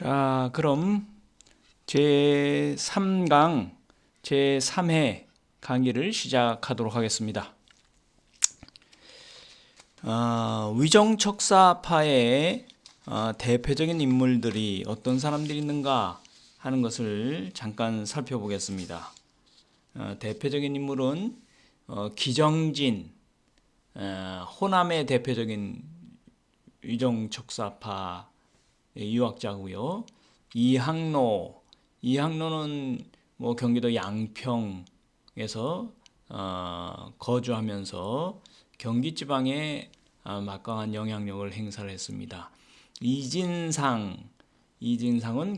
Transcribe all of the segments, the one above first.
자, 그럼 제3강 제3회 강의를 시작하도록 하겠습니다. 위정척사파의 대표적인 인물들이 어떤 사람들이 있는가 하는 것을 잠깐 살펴보겠습니다. 대표적인 인물은 기정진, 호남의 대표적인 위정척사파 유학자고요. 이항로는 뭐 경기도 양평에서 거주하면서 경기 지방에 막강한 영향력을 행사를 했습니다. 이진상은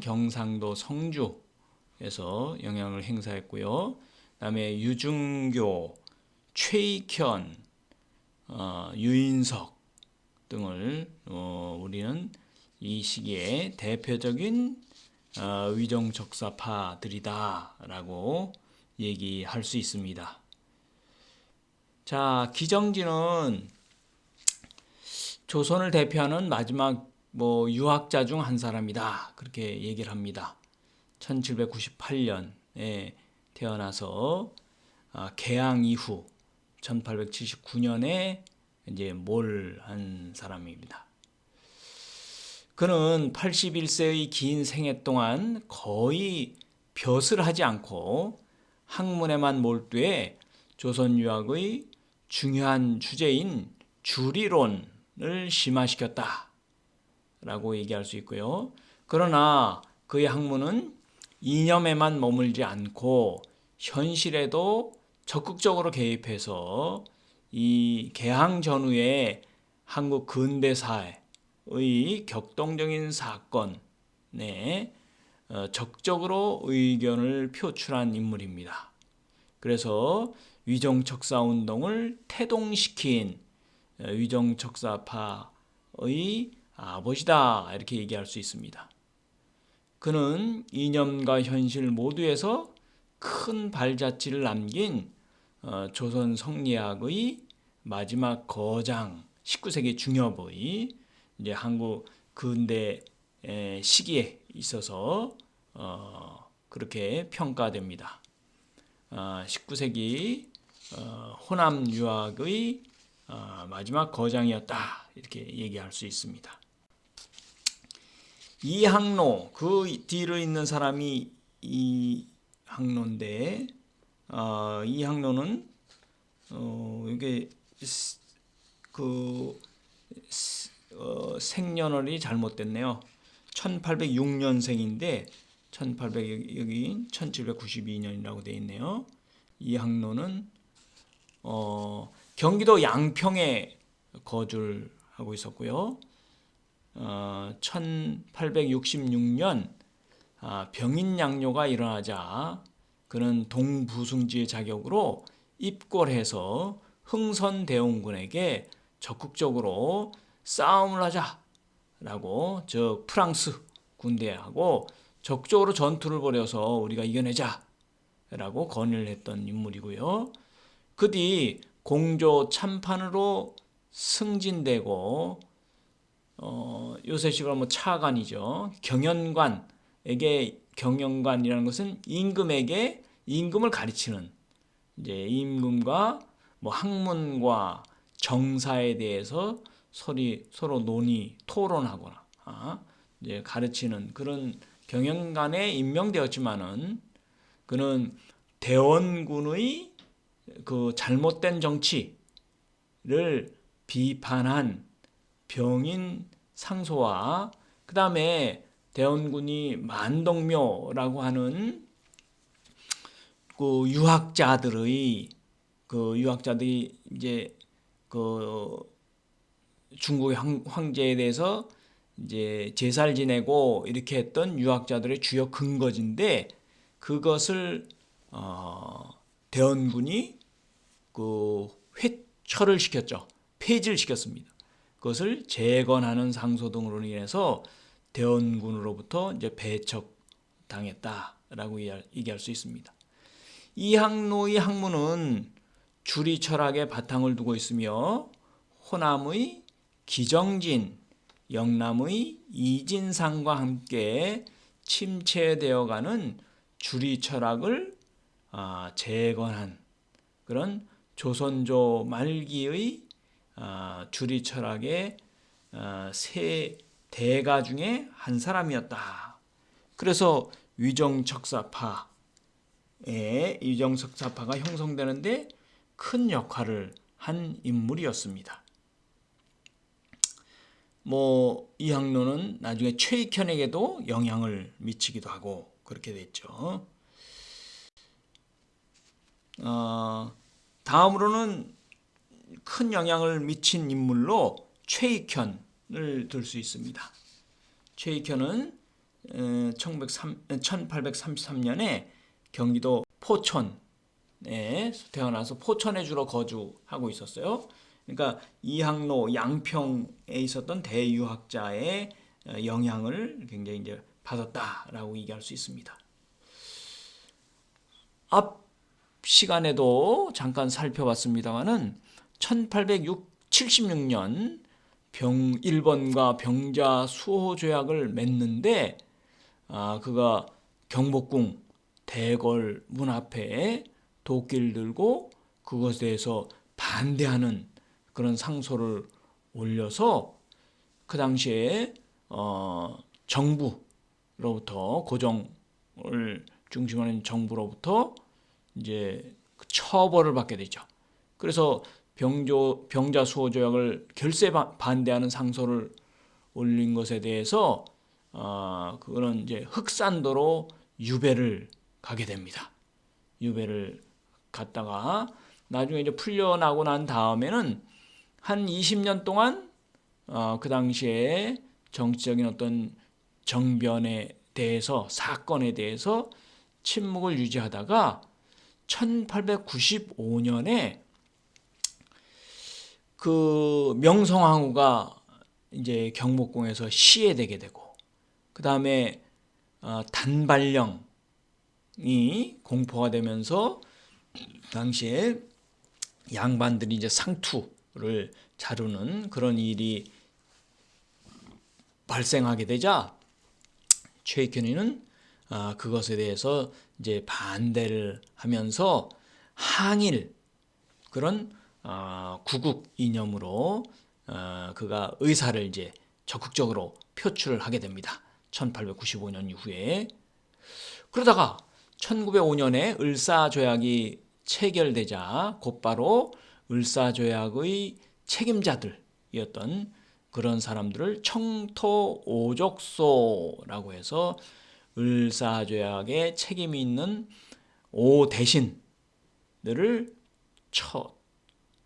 경상도 성주에서 영향을 행사했고요. 그다음에 유중교, 최익현, 유인석 등을 우리는 이 시기에 대표적인 위정척사파들이다라고 얘기할 수 있습니다. 자, 기정진은 조선을 대표하는 마지막 유학자 중 한 사람이다, 그렇게 얘기를 합니다. 1798년에 태어나서 개항 이후 1879년에 이제 몰한 사람입니다. 그는 81세의 긴 생애 동안 거의 벼슬 하지 않고 학문에만 몰두해 조선 유학의 중요한 주제인 주리론을 심화시켰다라고 얘기할 수 있고요. 그러나 그의 학문은 이념에만 머물지 않고 현실에도 적극적으로 개입해서 이 개항 전후의 한국 근대사의 격동적인 사건에 적극적으로 의견을 표출한 인물입니다. 그래서 위정척사 운동을 태동시킨 위정척사파의 아버지다, 이렇게 얘기할 수 있습니다. 그는 이념과 현실 모두에서 큰 발자취를 남긴 조선 성리학의 마지막 거장, 19세기 중엽의 이제 한국 근대 시기에 있어서 그렇게 평가됩니다. 19세기 호남 유학의 마지막 거장이었다, 이렇게 얘기할 수 있습니다. 이항로, 그 뒤로 있는 사람이 이항로인데, 이항로는 이게 생년월일이 잘못됐네요. 1806년생인데 여기 1792년이라고 되어 있네요. 이항로는 경기도 양평에 거주를 하고 있었고요. 1866년 병인양요가 일어나자 그는 동부승지의 자격으로 입궐해서 흥선대원군에게 적극적으로 싸움을 하자라고 즉 프랑스 군대하고 적극적으로 전투를 벌여서 우리가 이겨내자라고 건의를 했던 인물이고요. 그 뒤 공조 참판으로 승진되고 요새식으로 차관이죠. 경연관에게, 경연관이라는 것은 임금에게 임금을 가르치는, 이제 임금과 학문과 정사에 대해서 서로 토론하거나 이제 가르치는 그런 경영관에 임명되었지만은 그는 대원군의 그 잘못된 정치를 비판한 병인 상소와 그 다음에 대원군이 만동묘라고 하는 유학자들이 이제 중국의 황제에 대해서 이제 제사를 지내고 이렇게 했던 유학자들의 주요 근거지인데, 그것을 대원군이 회처를 시켰죠. 폐지를 시켰습니다. 그것을 재건하는 상소 등으로 인해서 대원군으로부터 이제 배척당했다라고 얘기할 수 있습니다. 이항로의 학문은 주리 철학의 바탕을 두고 있으며 호남의 기정진, 영남의 이진상과 함께 침체되어가는 주리 철학을 재건한 그런 조선조 말기의 주리 철학의 세 대가 중에 한 사람이었다. 그래서 위정척사파가 형성되는데 큰 역할을 한 인물이었습니다. 이항로는 나중에 최익현에게도 영향을 미치기도 하고 그렇게 됐죠. 다음으로는 큰 영향을 미친 인물로 최익현을 들 수 있습니다. 최익현은 1833년에 경기도 포천에 태어나서 포천에 주로 거주하고 있었어요. 그러니까 이항로, 양평에 있었던 대유학자의 영향을 굉장히 이제 받았다라고 얘기할 수 있습니다. 앞 시간에도 잠깐 살펴봤습니다만은 1876년 일본과 병자 수호 조약을 맺는데 그가 경복궁 대궐 문 앞에 도끼를 들고 그것에 대해서 반대하는 그런 상소를 올려서 그 당시에 정부로부터 고종을 중심으로 한 정부로부터 이제 처벌을 받게 되죠. 그래서 병자 수호 조약을 결세 반대하는 상소를 올린 것에 대해서 그거는 이제 흑산도로 유배를 가게 됩니다. 유배를 갔다가 나중에 이제 풀려나고 난 다음에는 한 20년 동안 그 당시에 정치적인 어떤 정변에 대해서 사건에 대해서 침묵을 유지하다가 1895년에 그 명성황후가 이제 경복궁에서 시해되게 되고 그 다음에 단발령이 공포가 되면서 당시에 양반들이 이제 상투를 자르는 그런 일이 발생하게 되자 최익현이는 그것에 대해서 이제 반대를 하면서 항일 그런 구국 이념으로 그가 의사를 이제 적극적으로 표출을 하게 됩니다. 1895년 이후에. 그러다가 1905년에 을사조약이 체결되자 곧바로 을사조약의 책임자들이었던 그런 사람들을 청토오족소라고 해서 을사조약에 책임이 있는 오대신들을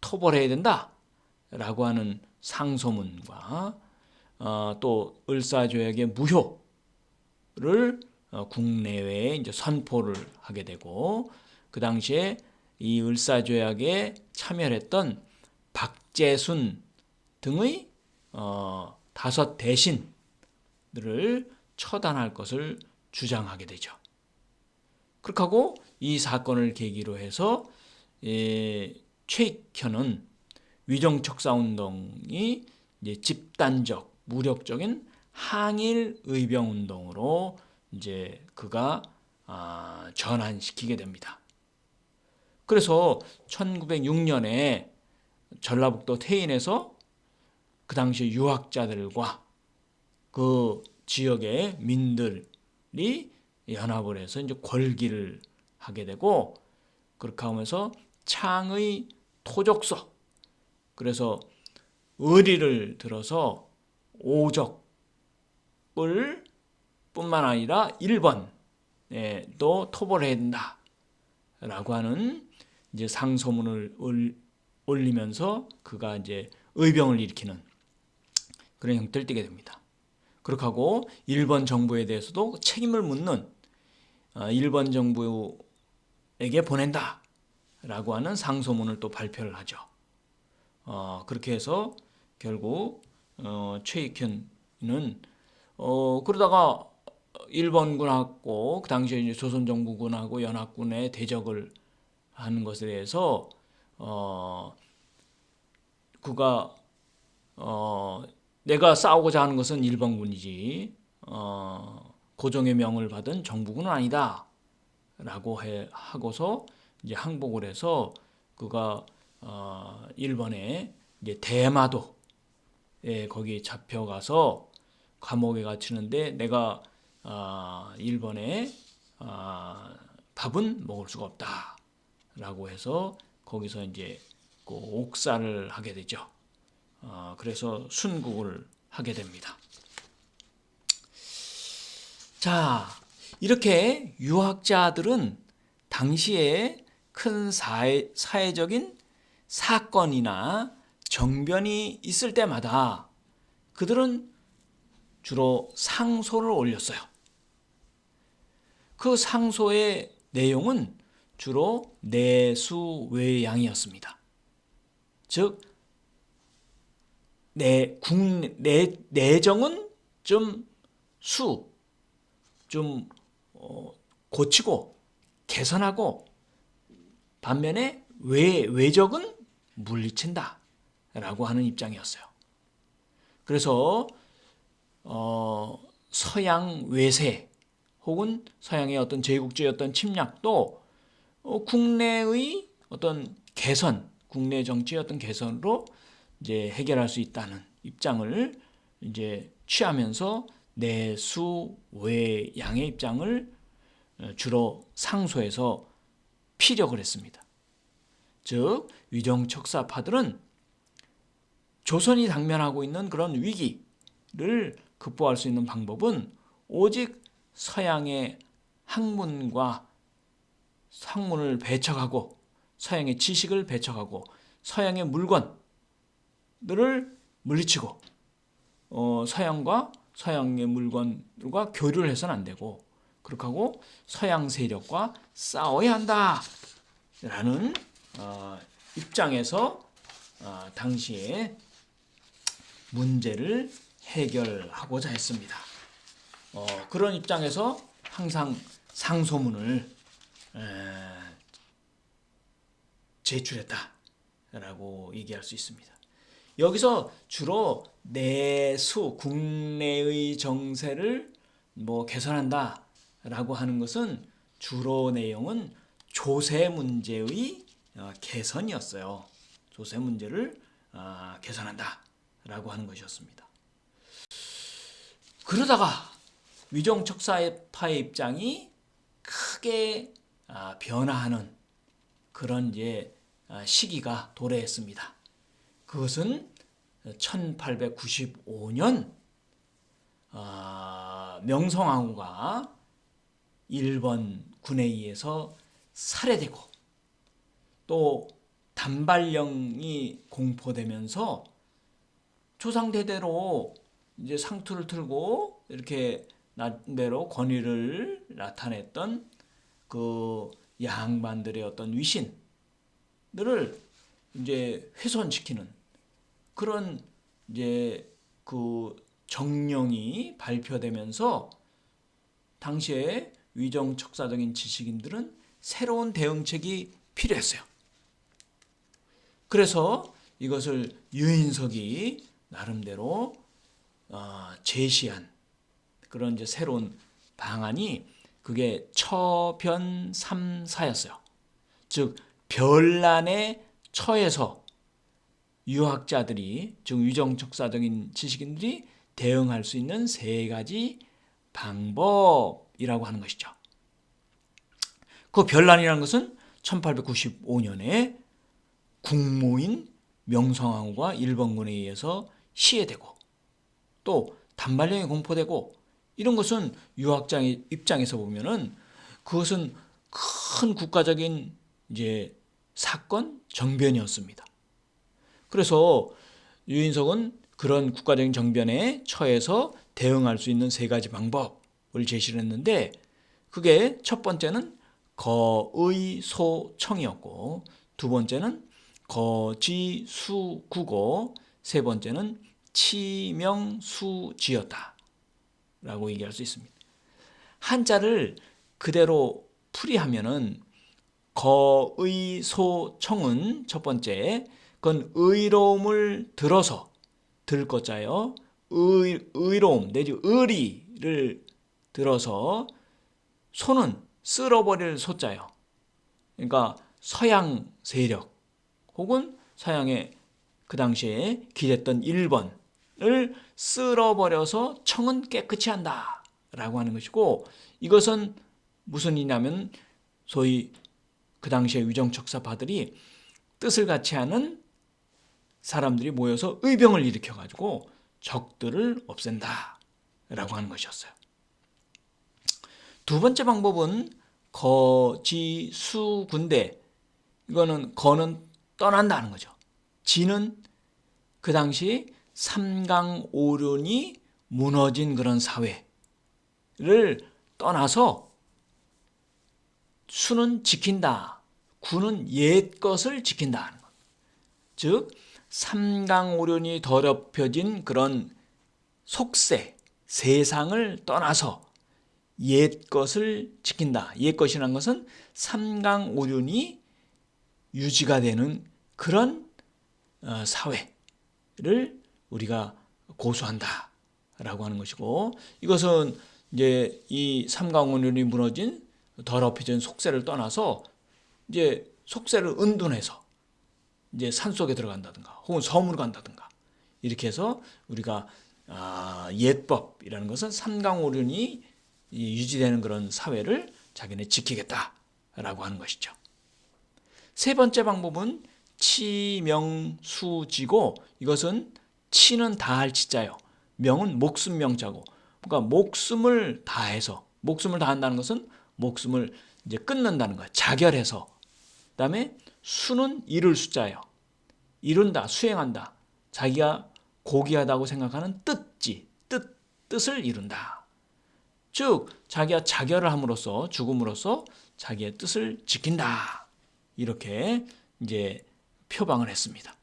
토벌해야 된다라고 하는 상소문과 또 을사조약의 무효를 국내외에 이제 선포를 하게 되고 그 당시에 이 을사조약에 참여했던 박재순 등의 5 대신들을 처단할 것을 주장하게 되죠. 그렇게 하고 이 사건을 계기로 해서 최익현은 위정척사운동이 이제 집단적, 무력적인 항일 의병운동으로 이제 그가 전환시키게 됩니다. 그래서 1906년에 전라북도 태인에서 그 당시 유학자들과 그 지역의 민들이 연합을 해서 이제 궐기를 하게 되고 그렇게 하면서 창의 토족서 그래서 의리를 들어서 오적을 뿐만 아니라 1번에도 토벌해야 된다라고 하는 이제 상소문을 올리면서 그가 이제 의병을 일으키는 그런 형태를 띠게 됩니다. 그렇게 하고 일본 정부에 대해서도 책임을 묻는 일본 정부에게 보낸다라고 하는 상소문을 또 발표를 하죠. 그렇게 해서 결국 최익현은 그러다가 일본군하고 그 당시에 이제 조선정부군하고 연합군의 대적을 하는 것에 대해서 그가 내가 싸우고자 하는 것은 일본군이지 고종의 명을 받은 정부군은 아니다 라고 하고서 이제 항복을 해서 그가 일본의 이제 대마도에 거기 잡혀가서 감옥에 갇히는데 내가 일본에 밥은 먹을 수가 없다 라고 해서 거기서 이제 그 옥살을 하게 되죠. 그래서 순국을 하게 됩니다. 자, 이렇게 유학자들은 당시에 큰 사회적인 사건이나 정변이 있을 때마다 그들은 주로 상소를 올렸어요. 그 상소의 내용은 주로 내수외양이었습니다. 즉, 내정은 좀 고치고 개선하고 반면에 외적은 물리친다 라고 하는 입장이었어요. 그래서 서양 외세 혹은 서양의 어떤 제국주의 어떤 침략도 국내의 어떤 개선, 국내 정치의 어떤 개선으로 이제 해결할 수 있다는 입장을 이제 취하면서 내수 외양의 입장을 주로 상소해서 피력을 했습니다. 즉 위정척사파들은 조선이 당면하고 있는 그런 위기를 극복할 수 있는 방법은 오직 서양의 학문과 학문을 배척하고 서양의 지식을 배척하고 서양의 물건들을 물리치고 서양과 서양의 물건과 교류를 해서는 안 되고 그렇게 하고 서양 세력과 싸워야 한다라는 입장에서 당시에 문제를 해결하고자 했습니다. 그런 입장에서 항상 상소문을 제출했다라고 얘기할 수 있습니다. 여기서 주로 내수, 국내의 정세를 개선한다라고 하는 것은 주로 내용은 조세 문제의 개선이었어요. 조세 문제를 개선한다라고 하는 것이었습니다. 그러다가 위정척사파의 입장이 크게 변화하는 그런 이제 시기가 도래했습니다. 그것은 1895년 명성황후가 일본 군에 의해서 살해되고 또 단발령이 공포되면서 조상대대로 이제 상투를 틀고 이렇게 나름대로 권위를 나타냈던 그 양반들의 어떤 위신들을 이제 훼손시키는 그런 이제 그 정령이 발표되면서 당시에 위정척사적인 지식인들은 새로운 대응책이 필요했어요. 그래서 이것을 유인석이 나름대로 제시한 그런 이제 새로운 방안이 그게 처변삼사였어요. 즉 별난의 처에서 유학자들이 즉 위정척사적인 지식인들이 대응할 수 있는 세 가지 방법이라고 하는 것이죠. 그 별난이라는 것은 1895년에 국모인 명성황후가 일본군에 의해서 시해되고 또 단발령이 공포되고 이런 것은 유학자의 입장에서 보면은 그것은 큰 국가적인 이제 사건 정변이었습니다. 그래서 유인석은 그런 국가적인 정변에 처해서 대응할 수 있는 세 가지 방법을 제시를 했는데 그게 첫 번째는 거의소청이었고 두 번째는 거지수구고 세 번째는 치명수지였다 라고 얘기할 수 있습니다. 한자를 그대로 풀이하면은 거의소청은 첫 번째 그건 의로움을 들어서 들 것자요 의로움 내지 의리를 들어서 소는 쓸어버릴 소자요. 그러니까 서양 세력 혹은 서양의 그 당시에 기댔던 일본을 쓸어버려서 청은 깨끗이 한다 라고 하는 것이고, 이것은 무슨 일이냐면 소위 그 당시에 위정척사파들이 뜻을 같이 하는 사람들이 모여서 의병을 일으켜가지고 적들을 없앤다 라고 하는 것이었어요. 두 번째 방법은 거지수군대. 이거는 거는 떠난다는 거죠. 지는 그 당시 삼강오륜이 무너진 그런 사회를 떠나서 수는 지킨다, 구는 옛 것을 지킨다. 즉 삼강오륜이 더럽혀진 그런 속세, 세상을 떠나서 옛 것을 지킨다. 옛 것이라는 것은 삼강오륜이 유지가 되는 그런 사회를 우리가 고수한다 라고 하는 것이고, 이것은 이제 이 삼강오륜이 무너진 더럽혀진 속세를 떠나서 이제 속세를 은둔해서 이제 산속에 들어간다든가 혹은 섬으로 간다든가 이렇게 해서 우리가 옛법이라는 것은 삼강오륜이 유지되는 그런 사회를 자기네 지키겠다라고 하는 것이죠. 세 번째 방법은 치명수지고, 이것은 치는 다할 치자요. 명은 목숨 명자고, 그러니까 목숨을 다해서, 목숨을 다한다는 것은 목숨을 이제 끊는다는 거예요. 자결해서. 그다음에 수는 이룰 수자예요. 이룬다, 수행한다. 자기가 고귀하다고 생각하는 뜻을 이룬다. 즉 자기가 자결을 함으로써, 죽음으로써 자기의 뜻을 지킨다. 이렇게 이제 표방을 했습니다.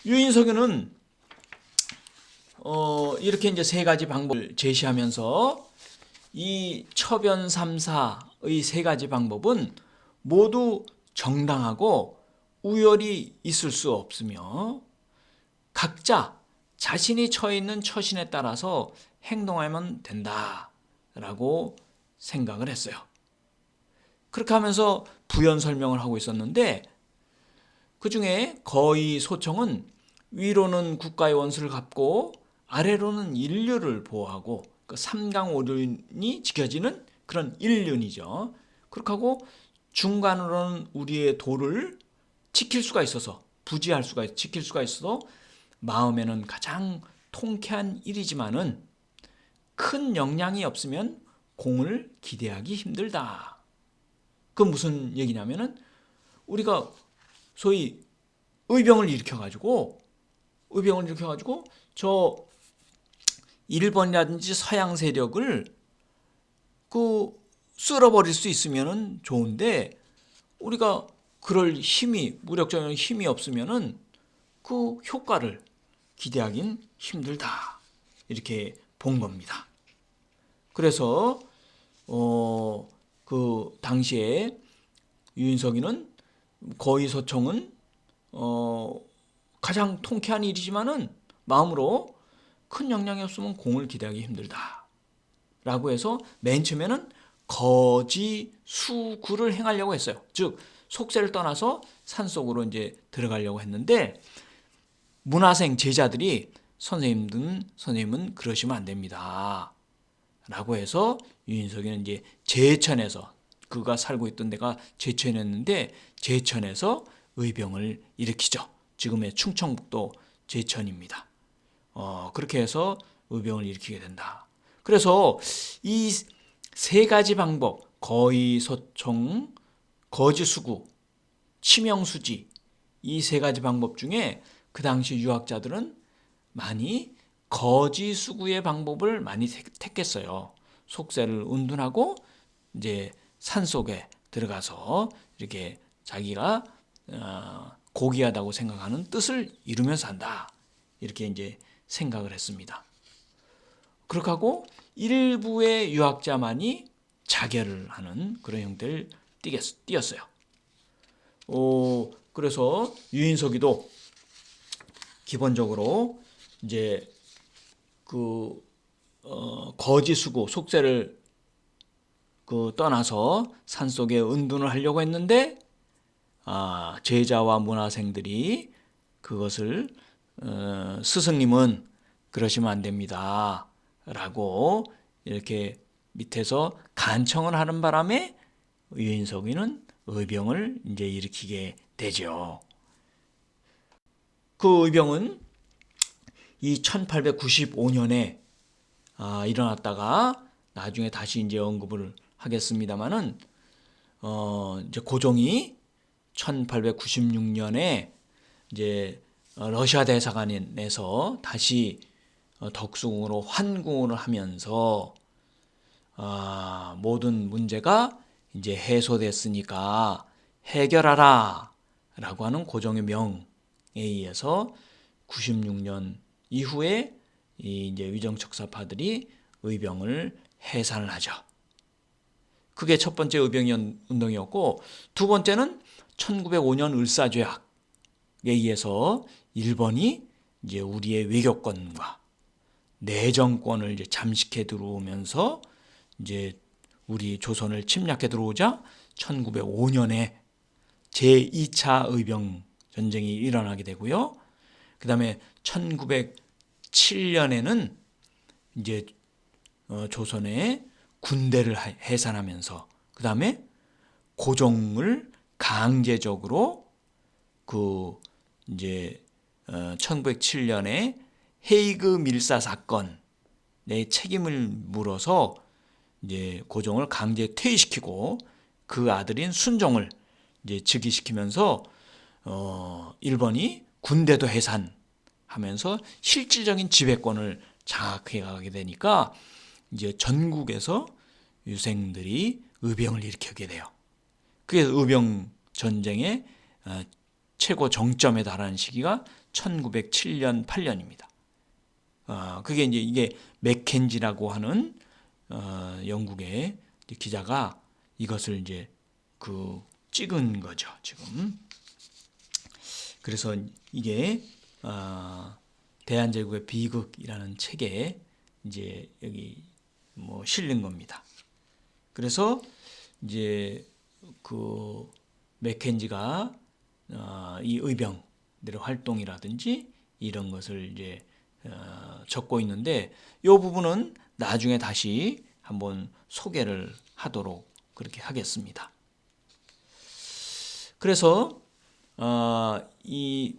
유인석유는 이렇게 이제 세 가지 방법을 제시하면서 이 처변삼사의 세 가지 방법은 모두 정당하고 우열이 있을 수 없으며 각자 자신이 처해 있는 처신에 따라서 행동하면 된다라고 생각을 했어요. 그렇게 하면서 부연 설명을 하고 있었는데, 그 중에 거의 소청은 위로는 국가의 원수를 갚고 아래로는 인류를 보호하고 그 삼강오륜이 지켜지는 그런 인륜이죠. 그렇게 하고 중간으로는 우리의 도를 지킬 수가 있어서, 부지할 수가 있어, 지킬 수가 있어서 마음에는 가장 통쾌한 일이지만은 큰 역량이 없으면 공을 기대하기 힘들다. 그건 무슨 얘기냐면은 우리가 소위 의병을 일으켜가지고 저 일본이라든지 서양 세력을 쓸어버릴 수 있으면은 좋은데, 우리가 그럴 힘이, 무력적인 힘이 없으면은 그 효과를 기대하긴 힘들다. 이렇게 본 겁니다. 그래서 그 당시에 유인석이는 거의소청은 가장 통쾌한 일이지만은 마음으로 큰 역량이 없으면 공을 기대하기 힘들다 라고 해서 맨 처음에는 거지수구를 행하려고 했어요. 즉 속세를 떠나서 산속으로 이제 들어가려고 했는데, 문화생 제자들이 선생님은 그러시면 안 됩니다 라고 해서 유인석이는 이제 제천에서, 그가 살고 있던 데가 제천이었는데 제천에서 의병을 일으키죠. 지금의 충청북도 제천입니다. 그렇게 해서 의병을 일으키게 된다. 그래서 이 세 가지 방법, 거의소청, 거지수구, 치명수지, 이 세 가지 방법 중에 그 당시 유학자들은 많이 거지수구의 방법을 많이 택했어요. 속세를 은둔하고 이제 산속에 들어가서 이렇게 자기가 고귀하다고 생각하는 뜻을 이루면서 한다. 이렇게 이제 생각을 했습니다. 그렇게 하고 일부의 유학자만이 자결을 하는 그런 형태를 띄었어요. 그래서 유인석이도 기본적으로 이제 거지 수고 속세를 떠나서 산속에 은둔을 하려고 했는데 제자와 문화생들이 그것을 스승님은 그러시면 안 됩니다 라고 이렇게 밑에서 간청을 하는 바람에 유인석이는 의병을 이제 일으키게 되죠. 그 의병은 이 1895년에 일어났다가 나중에 다시 이제 언급을 하겠습니다만은 이제 고종이 1896년에 이제 러시아 대사관에서 다시 덕수궁으로 환궁을 하면서 모든 문제가 이제 해소됐으니까 해결하라 라고 하는 고종의 명에 의해서 96년 이후에 이제 위정척사파들이 의병을 해산을 하죠. 그게 첫 번째 의병 운동이었고, 두 번째는 1905년 을사조약에 의해서 일본이 이제 우리의 외교권과 내정권을 이제 잠식해 들어오면서 이제 우리 조선을 침략해 들어오자 1905년에 제2차 의병 전쟁이 일어나게 되고요. 그 다음에 1907년에는 이제 조선의 군대를 해산하면서 그 다음에 고종을 강제적으로 이제 1907년에 헤이그 밀사 사건의 책임을 물어서 이제 고종을 강제 퇴위시키고 그 아들인 순종을 이제 즉위시키면서 일본이 군대도 해산하면서 실질적인 지배권을 장악해 가게 되니까 이제 전국에서 유생들이 의병을 일으키게 돼요. 그게 의병 전쟁의 최고 정점에 달하는 시기가 1907년 8년입니다. 그게 이제 이게 맥켄지라고 하는 영국의 기자가 이것을 이제 찍은 거죠, 지금. 그래서 이게 대한제국의 비극이라는 책에 이제 여기 실린 겁니다. 그래서 이제 맥켄지가 이 의병들의 활동이라든지 이런 것을 이제 적고 있는데, 이 부분은 나중에 다시 한번 소개를 하도록 그렇게 하겠습니다. 그래서 이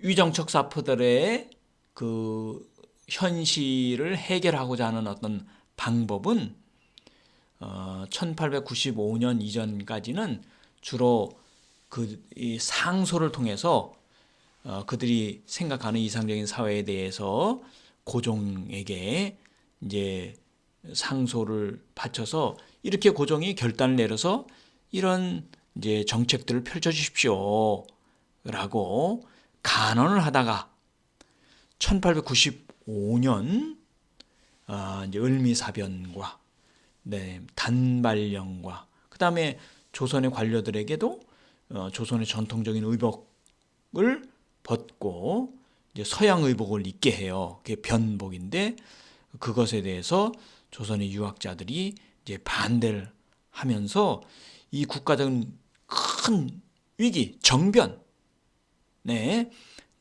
위정척사파들의 현실을 해결하고자 하는 어떤 방법은 1895년 이전까지는 주로 이 상소를 통해서 그들이 생각하는 이상적인 사회에 대해서 고종에게 이제 상소를 바쳐서 이렇게 고종이 결단을 내려서 이런 이제 정책들을 펼쳐 주십시오 라고 간언을 하다가 1895년 이제 을미사변과 단발령과 그 다음에 조선의 관료들에게도 조선의 전통적인 의복을 벗고 이제 서양 의복을 입게 해요. 그게 변복인데 그것에 대해서 조선의 유학자들이 이제 반대를 하면서 이 국가적인 큰 위기, 정변에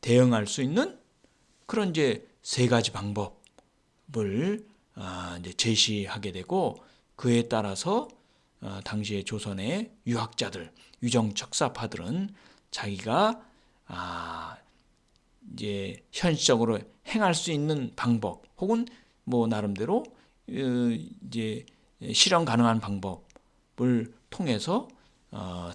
대응할 수 있는 그런 이제 세 가지 방법을 이제 제시하게 되고, 그에 따라서 당시의 조선의 유학자들, 위정척사파들은 자기가 이제 현실적으로 행할 수 있는 방법 혹은 나름대로 이제 실현 가능한 방법을 통해서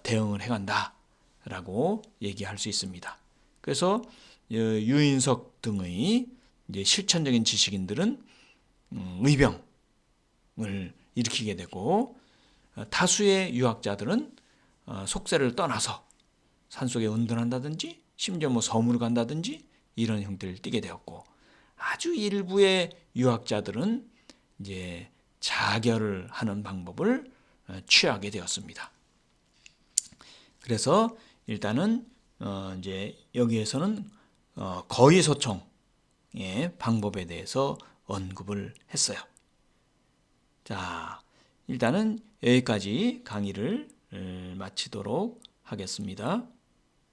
대응을 해간다라고 얘기할 수 있습니다. 그래서 유인석 등의 이제 실천적인 지식인들은 의병을 일으키게 되고, 다수의 유학자들은 속세를 떠나서 산속에 은둔한다든지 심지어 서문을 간다든지 이런 형태를 띠게 되었고, 아주 일부의 유학자들은 이제 자결을 하는 방법을 취하게 되었습니다. 그래서 일단은 이제 여기에서는 거의 소통의 방법에 대해서 언급을 했어요. 자, 일단은 여기까지 강의를 마치도록 하겠습니다.